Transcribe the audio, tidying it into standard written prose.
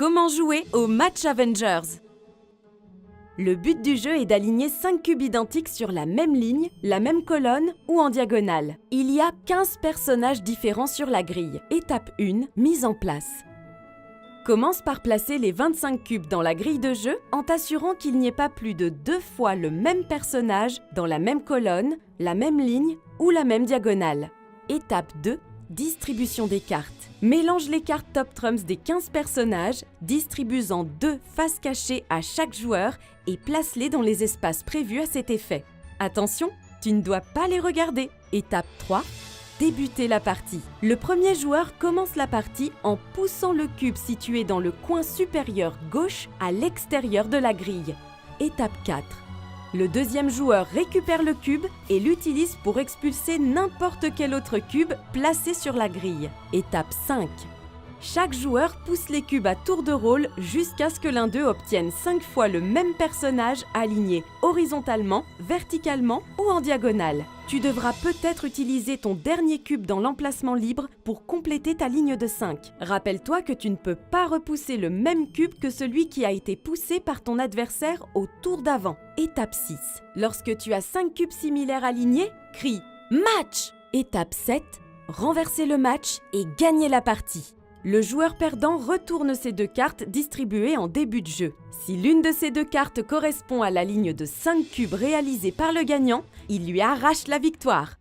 Comment jouer au Match Avengers? Le but du jeu est d'aligner 5 cubes identiques sur la même ligne, la même colonne ou en diagonale. Il y a 15 personnages différents sur la grille. Étape 1, mise en place. Commence par placer les 25 cubes dans la grille de jeu en t'assurant qu'il n'y ait pas plus de 2 fois le même personnage dans la même colonne, la même ligne ou la même diagonale. Étape 2, distribution des cartes. Mélange les cartes Top Trumps des 15 personnages, distribue-en 2 faces cachées à chaque joueur et place-les dans les espaces prévus à cet effet. Attention, tu ne dois pas les regarder. Étape 3, débuter la partie. Le premier joueur commence la partie en poussant le cube situé dans le coin supérieur gauche à l'extérieur de la grille. Étape 4. Le deuxième joueur récupère le cube et l'utilise pour expulser n'importe quel autre cube placé sur la grille. Étape 5. Chaque joueur pousse les cubes à tour de rôle jusqu'à ce que l'un d'eux obtienne 5 fois le même personnage aligné horizontalement, verticalement ou en diagonale. Tu devras peut-être utiliser ton dernier cube dans l'emplacement libre pour compléter ta ligne de 5. Rappelle-toi que tu ne peux pas repousser le même cube que celui qui a été poussé par ton adversaire au tour d'avant. Étape 6. Lorsque tu as 5 cubes similaires alignés, crie « Match !» Étape 7. Renverser le match et gagner la partie. Le joueur perdant retourne ses 2 cartes distribuées en début de jeu. Si l'une de ces 2 cartes correspond à la ligne de 5 cubes réalisée par le gagnant, il lui arrache la victoire.